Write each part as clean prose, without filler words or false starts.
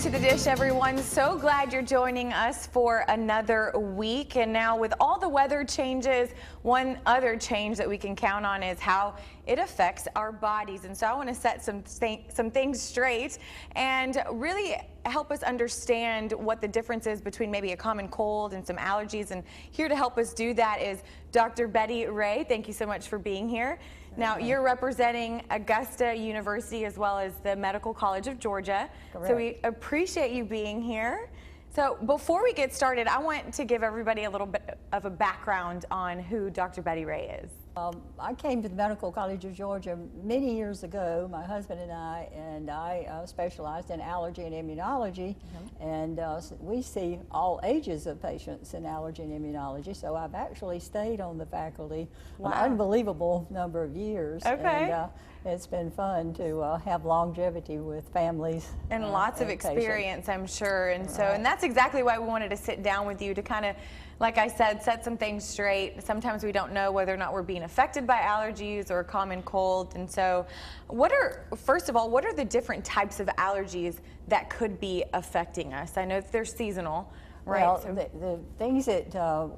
to the dish, everyone. So glad you're joining us for another week. And now with all the weather changes, one other change that we can count on is how it affects our bodies. And so I want to set some things straight and really help us understand what the difference is between maybe a common cold and some allergies. And here to help us do that is Dr. Betty Wray. Thank you so much for being here. Now, you're representing Augusta University as well as the Medical College of Georgia. Correct. So we appreciate you being here. So before we get started, I want to give everybody a little bit of a background on who Dr. Betty Wray is. I came to the Medical College of Georgia many years ago, my husband and I specialized in allergy and immunology, and we see all ages of patients in allergy and immunology, so I've actually stayed on the faculty an unbelievable number of years. Okay. And, it's been fun to have longevity with families. And lots of experience, I'm sure. And so, and that's exactly why we wanted to sit down with you to kind of, like I said, set some things straight. Sometimes we don't know whether or not we're being affected by allergies or a common cold. And so first of all, what are the different types of allergies that could be affecting us? I know that they're seasonal, right? Well, the things that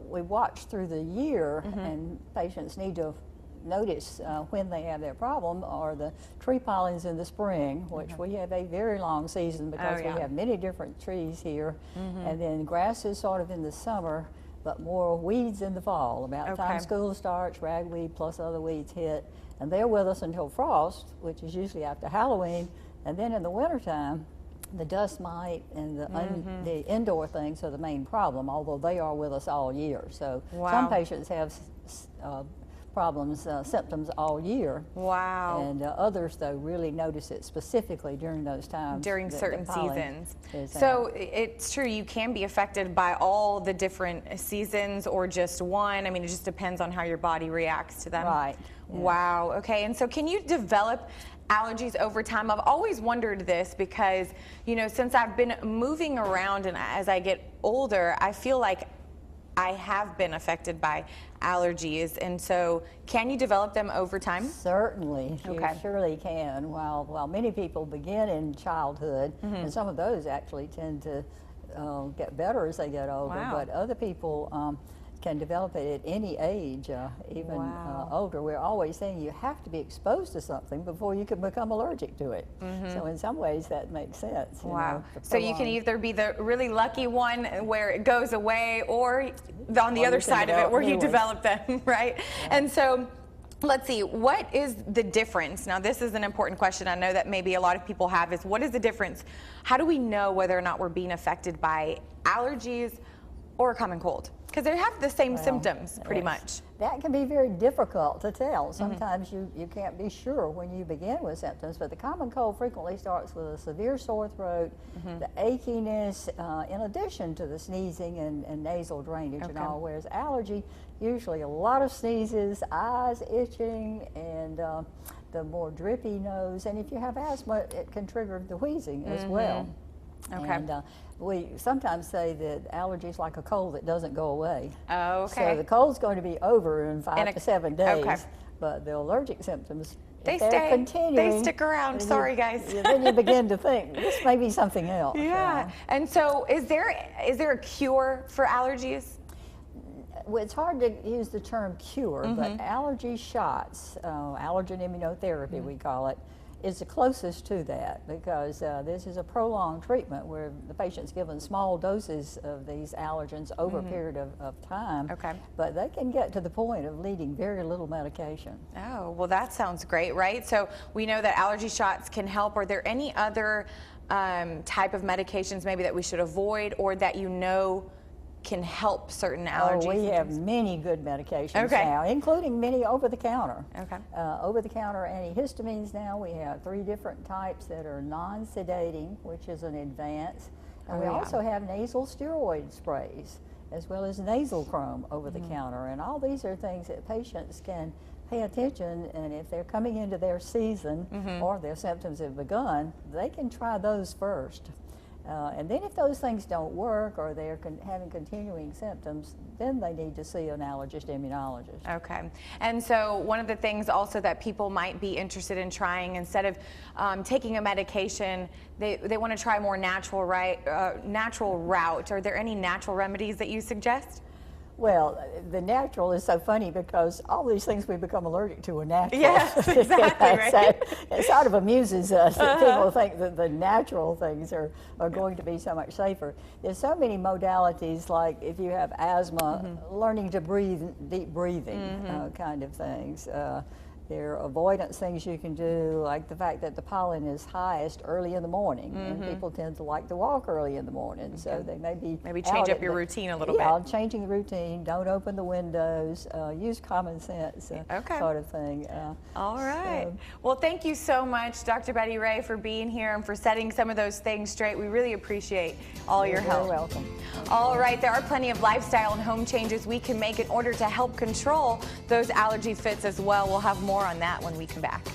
we watch through the year and patients need to notice when they have their problem are the tree pollens in the spring, which we have a very long season because we have many different trees here, and then grasses sort of in the summer, but more weeds in the fall. About time school starts, ragweed plus other weeds hit, and they're with us until frost, which is usually after Halloween, and then in the wintertime, the dust mite and the indoor things are the main problem, although they are with us all year. So some patients have problems, symptoms all year. Wow. And others, though, really notice it specifically during those times. During certain seasons. So it's true, you can be affected by all the different seasons or just one. I mean, it just depends on how your body reacts to them. Right. Yeah. Wow. Okay. And so can you develop allergies over time? I've always wondered this because, you know, since I've been moving around and as I get older, I feel like I have been affected by allergies, and so can you develop them over time? Certainly, you surely can. While many people begin in childhood, and some of those actually tend to get better as they get older, but other people can develop it at any age, even older. We're always saying you have to be exposed to something before you can become allergic to it. So in some ways that makes sense. Wow. So you can either be the really lucky one where it goes away, or on the other side of it where you develop them, right? And so let's see, what is the difference? Now, this is an important question I know that maybe a lot of people have, is what is the difference? How do we know whether or not we're being affected by allergies or a common cold? Because they have the same symptoms, pretty much. That can be very difficult to tell. Sometimes you can't be sure when you begin with symptoms, but the common cold frequently starts with a severe sore throat, the achiness, in addition to the sneezing and nasal drainage and all, whereas allergy, usually a lot of sneezes, eyes itching, and the more drippy nose, and if you have asthma, it can trigger the wheezing as well. And we sometimes say that allergy is like a cold that doesn't go away. So the cold's going to be over in 5 to 7 days, but the allergic symptoms, they stick around. Sorry, guys. Then you begin to think this may be something else. And so is there a cure for allergies? Well, it's hard to use the term cure, but allergy shots, allergen immunotherapy we call it, is the closest to that, because this is a prolonged treatment where the patient's given small doses of these allergens over a period of time, but they can get to the point of needing very little medication. Oh, well, that sounds great, right? So we know that allergy shots can help. Are there any other type of medications maybe that we should avoid, or that you know can help certain allergies? We have many good medications now, including many over-the-counter. Over-the-counter antihistamines now, we have 3 different types that are non-sedating, which is an advance. And we also have nasal steroid sprays, as well as nasal chrome over-the-counter. And all these are things that patients can pay attention, and if they're coming into their season or their symptoms have begun, they can try those first. And then if those things don't work or they're having continuing symptoms, then they need to see an allergist immunologist. Okay. And so one of the things also that people might be interested in trying, instead of taking a medication, they want to try a more natural route. Are there any natural remedies that you suggest? Well, the natural is so funny because all these things we become allergic to are natural. Yes, exactly, right. So it sort of amuses us that people think that the natural things are going to be so much safer. There's so many modalities, like if you have asthma, learning to breathe, deep breathing kind of things. There are avoidance things you can do, like the fact that the pollen is highest early in the morning, and people tend to like to walk early in the morning, so they may be change up your routine a little bit. Yeah, changing the routine. Don't open the windows. Use common sense, sort of thing. All right. Well, thank you so much, Dr. Betty Wray, for being here and for setting some of those things straight. We really appreciate all your help. You're welcome. All right, there are plenty of lifestyle and home changes we can make in order to help control those allergy fits as well. We'll have more on that when we come back.